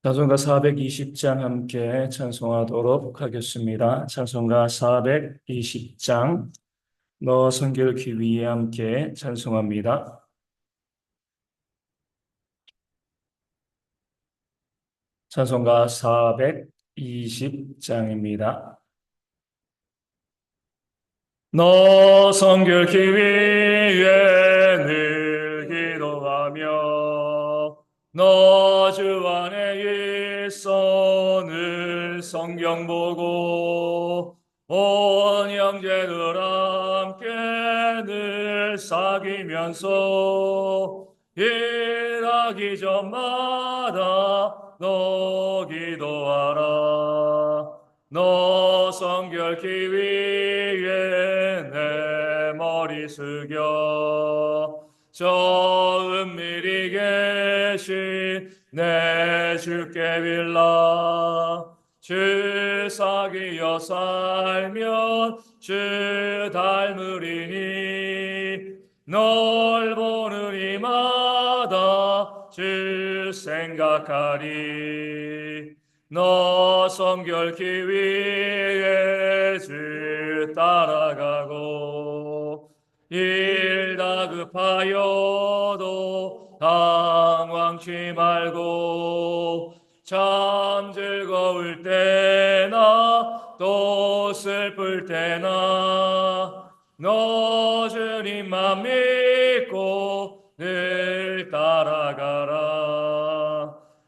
찬송가 420장 함께 찬송하도록 하겠습니다. 찬송가 420장 너 성결기 위에 함께 찬송합니다. 찬송가 420장입니다. 너 성결기 위에 늘 기도하며 너 주 안에 있어 늘 성경 보고 온 형제들 함께 늘 사귀면서 일하기 전마다 너 기도하라. 너 성결기 위에 내 머리 숙여 저 은밀히 계신 내 주께 빌라. 주 사귀어 살면 주 닮으리니 널 보는 이마다 주 생각하리. 너 성결기 위에 주 따라가고 일 다급하여도 당황치 말고 참 즐거울 때나 또 슬플 때나 너 주님만 믿고 늘 따라가라.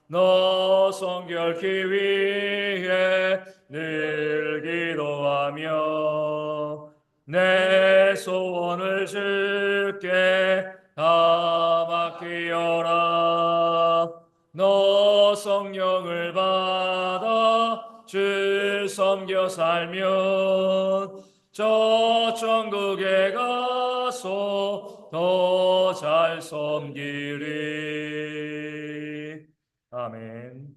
너 성결기 위해 늘 기도하며 내 소원을 주께 다 맡기어라. 너 성령을 받아 주 섬겨 살면 저 천국에 가서 더 잘 섬기리. 아멘.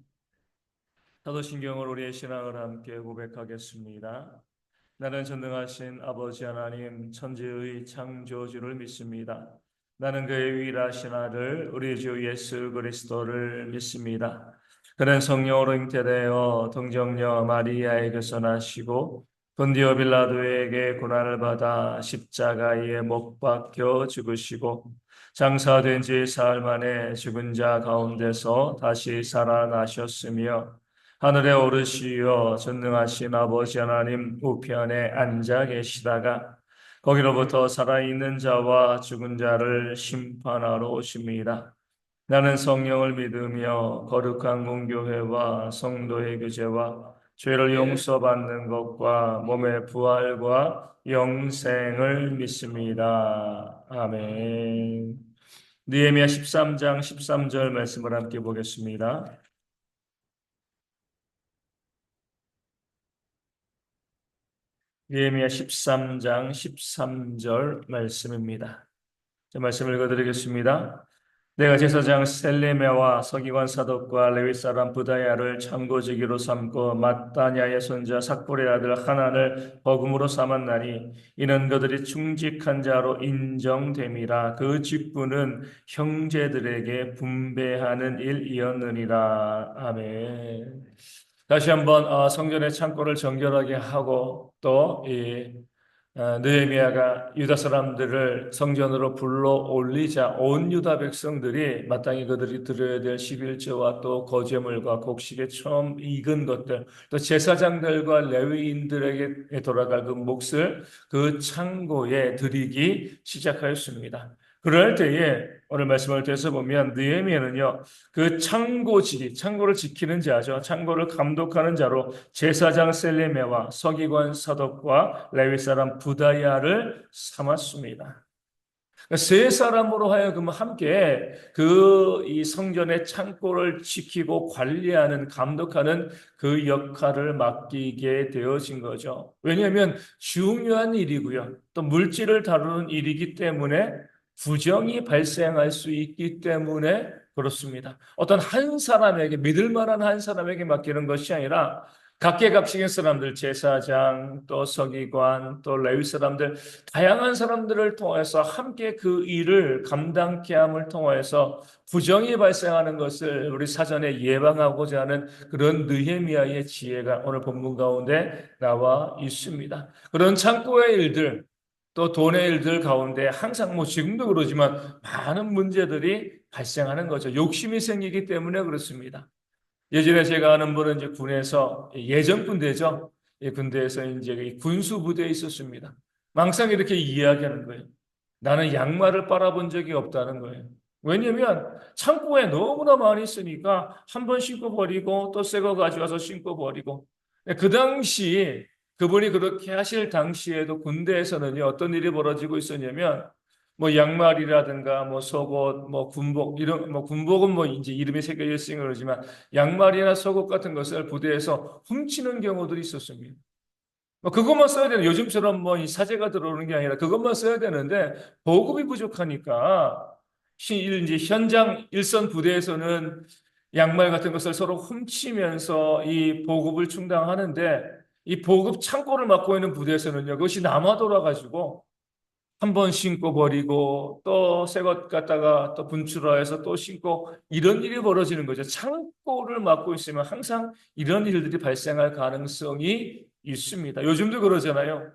사도신경으로 우리의 신앙을 함께 고백하겠습니다. 나는 전능하신 아버지 하나님 천지의 창조주를 믿습니다. 나는 그의 유일하신 아들 우리 주 예수 그리스도를 믿습니다. 그는 성령으로 잉태되어 동정녀 마리아에게서 나시고 본디오 빌라도에게 고난을 받아 십자가에 못 박혀 죽으시고 장사된 지 사흘 만에 죽은 자 가운데서 다시 살아나셨으며 하늘에 오르시어 전능하신 아버지 하나님 우편에 앉아 계시다가 거기로부터 살아있는 자와 죽은 자를 심판하러 오십니다. 나는 성령을 믿으며 거룩한 공교회와 성도의 교제와 죄를 용서받는 것과 몸의 부활과 영생을 믿습니다. 아멘. 느헤미야 13장 13절 말씀을 함께 보겠습니다. 느헤미야 13장 13절 말씀입니다. 제 말씀을 읽어드리겠습니다. 내가 제사장 셀레메와 서기관 사독과 레위 사람 부다야를 참고직위로 삼고 mat단야의 손자 삭볼의 아들 하난을 버금으로 삼았나니 이는 그들이 충직한 자로 인정됨이라. 그 직분은 형제들에게 분배하는 일이었느니라. 아멘. 다시 한번 성전의 창고를 정결하게 하고 또이 느헤미야가 유다 사람들을 성전으로 불러 올리자 온 유다 백성들이 마땅히 그들이 드려야 될 11조와 또 거제물과 곡식에 처음 익은 것들 또 제사장들과 레위인들에게 돌아갈 그 몫을 그 창고에 드리기 시작하였습니다. 그럴 때에 오늘 말씀을 통해서 보면 느헤미야는요 그 창고를 지키는 자죠. 창고를 감독하는 자로 제사장 셀레메와 서기관 사독과 레위 사람 부다야를 삼았습니다. 세 사람으로 하여금 함께 이 성전의 창고를 지키고 관리하는 감독하는 그 역할을 맡기게 되어진 거죠. 왜냐하면 중요한 일이고요. 또 물질을 다루는 일이기 때문에 부정이 발생할 수 있기 때문에 그렇습니다. 어떤 한 사람에게 믿을 만한 한 사람에게 맡기는 것이 아니라 각계각층의 사람들, 제사장, 또 서기관, 또 레위 사람들, 다양한 사람들을 통해서 함께 그 일을 감당케 함을 통해서 부정이 발생하는 것을 우리 사전에 예방하고자 하는 그런 느헤미야의 지혜가 오늘 본문 가운데 나와 있습니다. 그런 창고의 일들, 또 돈의 일들 가운데 항상 뭐 지금도 그러지만 많은 문제들이 발생하는 거죠. 욕심이 생기기 때문에 그렇습니다. 예전에 제가 아는 분은 이제 군에서 예전 군대죠. 예, 군대에서 이제 이 군수 부대에 있었습니다. 항상 이렇게 이야기하는 거예요. 나는 양말을 빨아본 적이 없다는 거예요. 왜냐면 창고에 너무나 많이 있으니까 한 번 신고 버리고 또 새 거 가져와서 신고 버리고. 그 당시 그분이 그렇게 하실 당시에도 군대에서는요 어떤 일이 벌어지고 있었냐면 뭐 양말이라든가 뭐 속옷, 뭐 군복 이런 뭐 군복은 뭐 이제 이름이 새겨져 있으니까 그러지만 양말이나 속옷 같은 것을 부대에서 훔치는 경우들이 있었습니다. 뭐 그것만 써야 되는 요즘처럼 뭐 이 사제가 들어오는 게 아니라 그것만 써야 되는데 보급이 부족하니까 이제 현장 일선 부대에서는 양말 같은 것을 서로 훔치면서 이 보급을 충당하는데 이 보급 창고를 맡고 있는 부대에서는요 그것이 남아 돌아가지고 한 번 신고 버리고 또 새 것 갖다가 또 분출하여서 또 신고 이런 일이 벌어지는 거죠. 창고를 맡고 있으면 항상 이런 일들이 발생할 가능성이 있습니다. 요즘도 그러잖아요.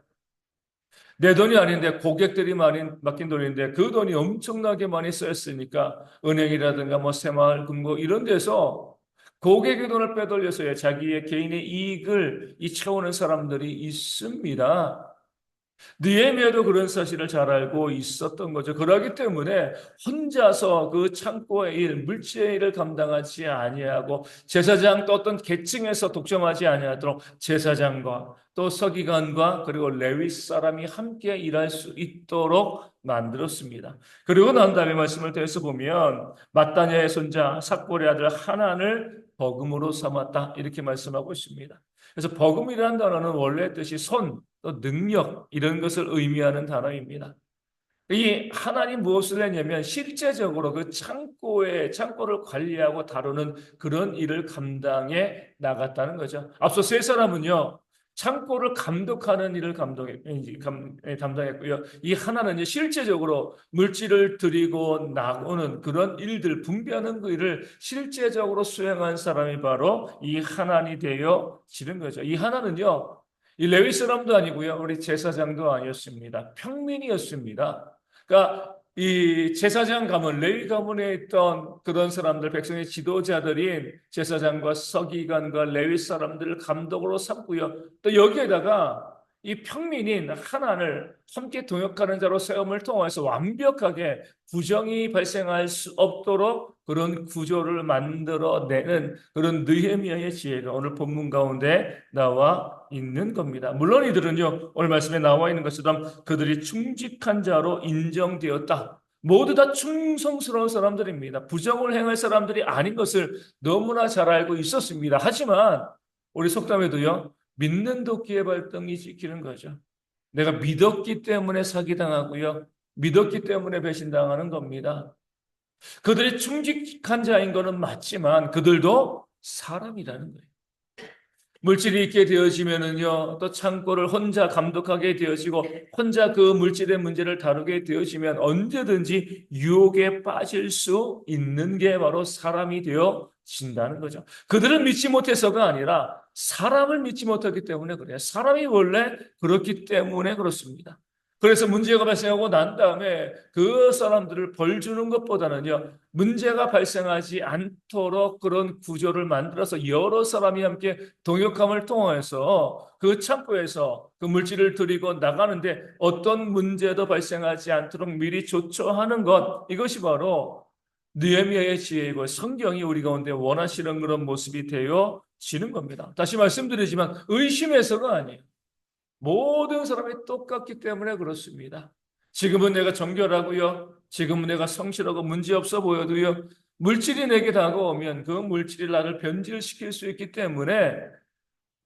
내 돈이 아닌데 고객들이 많이 맡긴 돈인데 그 돈이 엄청나게 많이 쓰였으니까 은행이라든가 뭐 새마을 금고 이런 데서 고객의 돈을 빼돌려서 자기의 개인의 이익을 채우는 사람들이 있습니다. 느헤미야도 그런 사실을 잘 알고 있었던 거죠. 그러기 때문에 혼자서 그 창고의 일, 물질의 일을 감당하지 아니하고 제사장 또 어떤 계층에서 독점하지 아니하도록 제사장과 또 서기관과 그리고 레위 사람이 함께 일할 수 있도록 만들었습니다. 그리고 난 다음에 말씀을 더해서 보면 마따냐의 손자 삭볼의 아들 하난을 버금으로 삼았다 이렇게 말씀하고 있습니다. 그래서 버금이라는 단어는 원래 뜻이 손, 또 능력 이런 것을 의미하는 단어입니다. 이 하나님 무엇을 했냐면 실제적으로 그 창고를 관리하고 다루는 그런 일을 감당해 나갔다는 거죠. 앞서 세 사람은요. 창고를 감독하는 일을 담당했고요. 이 하나는 실제적으로 물질을 들이고 나오는 그런 일들, 분배하는 그 일을 실제적으로 수행한 사람이 바로 이 하나니 되어지는 거죠. 이 하나는요, 이 레위 사람도 아니고요, 우리 제사장도 아니었습니다. 평민이었습니다. 그러니까 이 제사장 가문, 레위 가문에 있던 그런 사람들, 백성의 지도자들인 제사장과 서기관과 레위 사람들을 감독으로 삼고요. 또 여기에다가 이 평민인 하나님을 함께 동역하는 자로 세움을 통해서 완벽하게 부정이 발생할 수 없도록 그런 구조를 만들어내는 그런 느헤미야의 지혜가 오늘 본문 가운데 나와 있는 겁니다. 물론 이들은요, 오늘 말씀에 나와 있는 것처럼 그들이 충직한 자로 인정되었다. 모두 다 충성스러운 사람들입니다. 부정을 행할 사람들이 아닌 것을 너무나 잘 알고 있었습니다. 하지만 우리 속담에도요, 믿는 도끼의 발등이 지키는 거죠. 내가 믿었기 때문에 사기당하고요. 믿었기 때문에 배신당하는 겁니다. 그들이 충직한 자인 것은 맞지만 그들도 사람이라는 거예요. 물질이 있게 되어지면은요, 또 창고를 혼자 감독하게 되어지고, 혼자 그 물질의 문제를 다루게 되어지면 언제든지 유혹에 빠질 수 있는 게 바로 사람이 되어진다는 거죠. 그들은 믿지 못해서가 아니라 사람을 믿지 못하기 때문에 그래요. 사람이 원래 그렇기 때문에 그렇습니다. 그래서 문제가 발생하고 난 다음에 그 사람들을 벌 주는 것보다는요, 문제가 발생하지 않도록 그런 구조를 만들어서 여러 사람이 함께 동역함을 통해서 그 창고에서 그 물질을 들이고 나가는데 어떤 문제도 발생하지 않도록 미리 조처하는 것, 이것이 바로 느헤미야의 지혜이고 성경이 우리 가운데 원하시는 그런 모습이 되어지는 겁니다. 다시 말씀드리지만 의심해서가 아니에요. 모든 사람이 똑같기 때문에 그렇습니다. 지금은 내가 정결하고요. 지금은 내가 성실하고 문제없어 보여도요. 물질이 내게 다가오면 그 물질이 나를 변질시킬 수 있기 때문에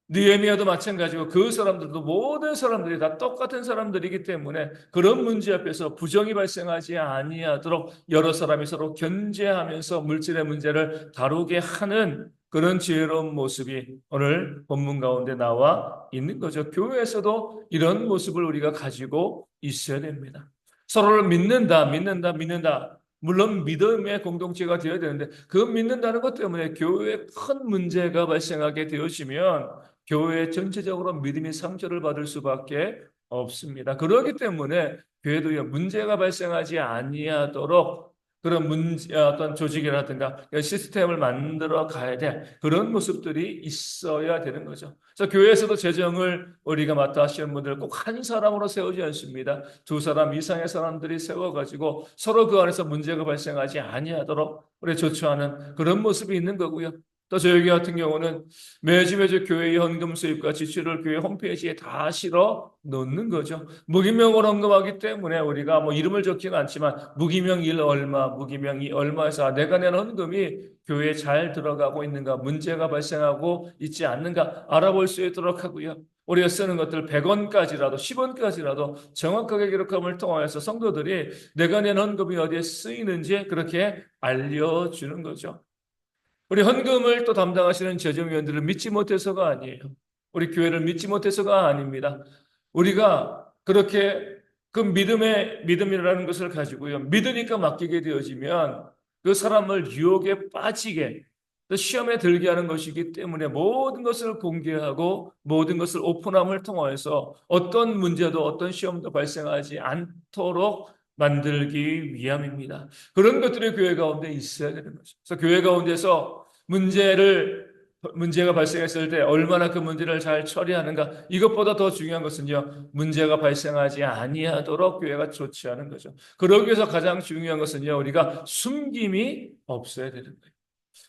느헤미야도 마찬가지고 그 사람들도 모든 사람들이 다 똑같은 사람들이기 때문에 그런 문제 앞에서 부정이 발생하지 아니하도록 여러 사람이 서로 견제하면서 물질의 문제를 다루게 하는 그런 지혜로운 모습이 오늘 본문 가운데 나와 있는 거죠. 교회에서도 이런 모습을 우리가 가지고 있어야 됩니다. 서로를 믿는다. 물론 믿음의 공동체가 되어야 되는데 그 믿는다는 것 때문에 교회에 큰 문제가 발생하게 되어지면 교회 전체적으로 믿음이 상처를 받을 수밖에 없습니다. 그렇기 때문에 교회도요 문제가 발생하지 아니하도록 그런 문제, 어떤 조직이라든가 시스템을 만들어 가야 돼. 그런 모습들이 있어야 되는 거죠. 그래서 교회에서도 재정을 우리가 맡아 하시는 분들 꼭 한 사람으로 세우지 않습니다. 두 사람 이상의 사람들이 세워가지고 서로 그 안에서 문제가 발생하지 아니하도록 우리 조처하는 그런 모습이 있는 거고요. 또 저희 같은 경우는 매주 교회 헌금 수입과 지출을 교회 홈페이지에 다 실어 놓는 거죠. 무기명으로 헌금하기 때문에 우리가 뭐 이름을 적지는 않지만 무기명 1 얼마, 무기명 2 얼마에서 내가 낸 헌금이 교회에 잘 들어가고 있는가, 문제가 발생하고 있지 않는가 알아볼 수 있도록 하고요. 우리가 쓰는 것들 100원까지라도 10원까지라도 정확하게 기록함을 통하여서 성도들이 내가 낸 헌금이 어디에 쓰이는지 그렇게 알려주는 거죠. 우리 헌금을 또 담당하시는 재정위원들을 믿지 못해서가 아니에요. 우리 교회를 믿지 못해서가 아닙니다. 우리가 그렇게 그 믿음이라는 것을 가지고요. 믿으니까 맡기게 되어지면 그 사람을 유혹에 빠지게 또 시험에 들게 하는 것이기 때문에 모든 것을 공개하고 모든 것을 오픈함을 통해서 어떤 문제도 어떤 시험도 발생하지 않도록 만들기 위함입니다. 그런 것들이 교회 가운데 있어야 되는 거죠. 그래서 교회 가운데서 문제가 발생했을 때 얼마나 그 문제를 잘 처리하는가 이것보다 더 중요한 것은요 문제가 발생하지 아니하도록 교회가 조치하는 거죠. 그러기 위해서 가장 중요한 것은요 우리가 숨김이 없어야 되는 거예요.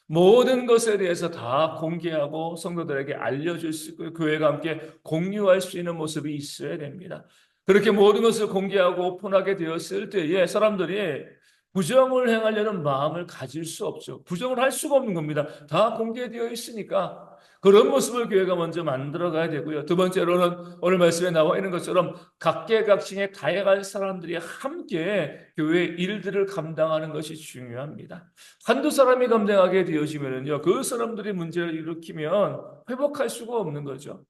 모든 것에 대해서 다 공개하고 성도들에게 알려줄 수 있고 교회가 함께 공유할 수 있는 모습이 있어야 됩니다. 그렇게 모든 것을 공개하고 오픈하게 되었을 때에 사람들이 부정을 행하려는 마음을 가질 수 없죠. 부정을 할 수가 없는 겁니다. 다 공개되어 있으니까 그런 모습을 교회가 먼저 만들어 가야 되고요. 두 번째로는 오늘 말씀에 나와 있는 것처럼 각계각층의 다양한 사람들이 함께 교회 일들을 감당하는 것이 중요합니다. 한두 사람이 감당하게 되어지면요, 그 사람들이 문제를 일으키면 회복할 수가 없는 거죠.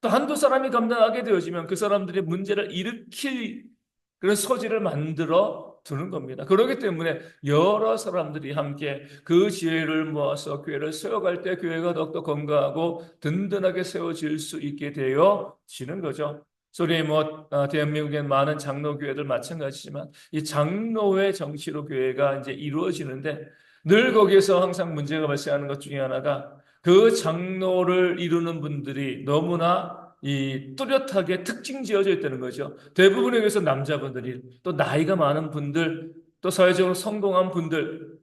또 한두 사람이 감당하게 되어지면 그 사람들이 문제를 일으킬 그런 소지를 만들어 두는 겁니다. 그렇기 때문에 여러 사람들이 함께 그 지혜를 모아서 교회를 세워갈 때 교회가 더욱더 건강하고 든든하게 세워질 수 있게 되어지는 거죠. 소리 대한민국의 많은 장로교회들 마찬가지지만 이 장로의 정치로 교회가 이제 이루어지는데 늘 거기에서 항상 문제가 발생하는 것 중에 하나가 그 장로를 이루는 분들이 너무나 이 뚜렷하게 특징 지어져 있다는 거죠. 대부분에 의해서 남자분들이 또 나이가 많은 분들 또 사회적으로 성공한 분들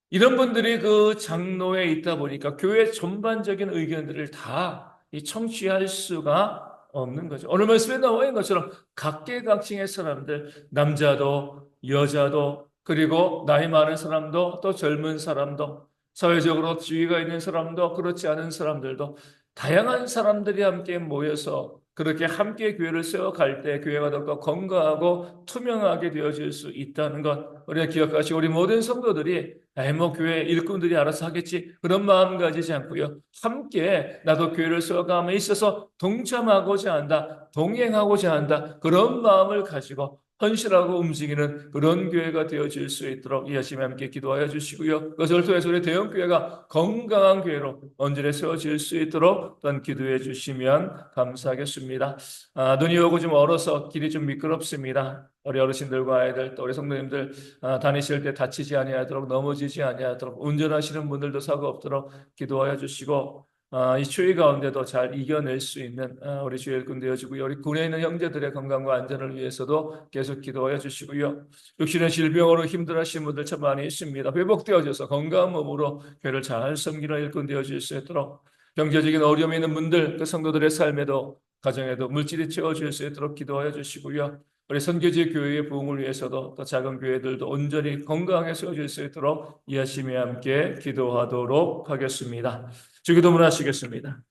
이런 분들이 그 장로에 있다 보니까 교회 전반적인 의견들을 다 이 청취할 수가 없는 거죠. 오늘 말씀에 나와 있는 것처럼 각계각층의 사람들 남자도 여자도 그리고 나이 많은 사람도 또 젊은 사람도 사회적으로 지위가 있는 사람도 그렇지 않은 사람들도 다양한 사람들이 함께 모여서 그렇게 함께 교회를 세워갈 때 교회가 더욱더 건강하고 투명하게 되어질 수 있다는 것 우리가 기억하시고 우리 모든 성도들이 뭐 교회 일꾼들이 알아서 하겠지 그런 마음 가지지 않고요. 함께 나도 교회를 세워감에 있어서 동참하고자 한다. 동행하고자 한다. 그런 마음을 가지고 헌신하고 움직이는 그런 교회가 되어질 수 있도록 이 아침에 함께 기도하여 주시고요. 그것을 통해서 우리 대형교회가 건강한 교회로 언제나 세워질 수 있도록 또한 기도해 주시면 감사하겠습니다. 눈이 오고 좀 얼어서 길이 좀 미끄럽습니다. 우리 어르신들과 아이들 또 우리 성도님들 다니실 때 다치지 아니하도록 넘어지지 아니하도록 운전하시는 분들도 사고 없도록 기도하여 주시고 이 추위 가운데도 잘 이겨낼 수 있는 우리 주의 일꾼 되어주고요. 우리 군에 있는 형제들의 건강과 안전을 위해서도 계속 기도하여 주시고요. 육신의 질병으로 힘들어하시는 분들 참 많이 있습니다. 회복되어져서 건강한 몸으로 교회를 잘 섬기는 일꾼 되어질 수 있도록 경제적인 어려움이 있는 분들 그 성도들의 삶에도 가정에도 물질이 채워질 수 있도록 기도하여 주시고요. 우리 선교지 교회의 부흥을 위해서도 또 작은 교회들도 온전히 건강하게 세워질 수 있도록 이 아침에 함께 기도하도록 하겠습니다. 주기도문 하시겠습니다.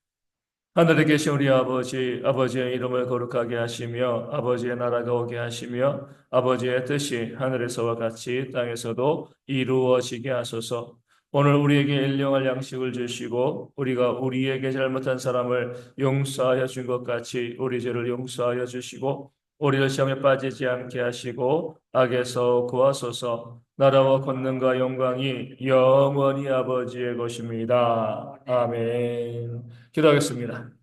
하늘에 계신 우리 아버지, 아버지의 이름을 거룩하게 하시며 아버지의 나라가 오게 하시며 아버지의 뜻이 하늘에서와 같이 땅에서도 이루어지게 하소서. 오늘 우리에게 일용할 양식을 주시고 우리가 우리에게 잘못한 사람을 용서하여 준 것 같이 우리 죄를 용서하여 주시고 우리를 시험에 빠지지 않게 하시고 악에서 구하소서. 나라와 권능과 영광이 영원히 아버지의 것입니다. 아멘. 기도하겠습니다.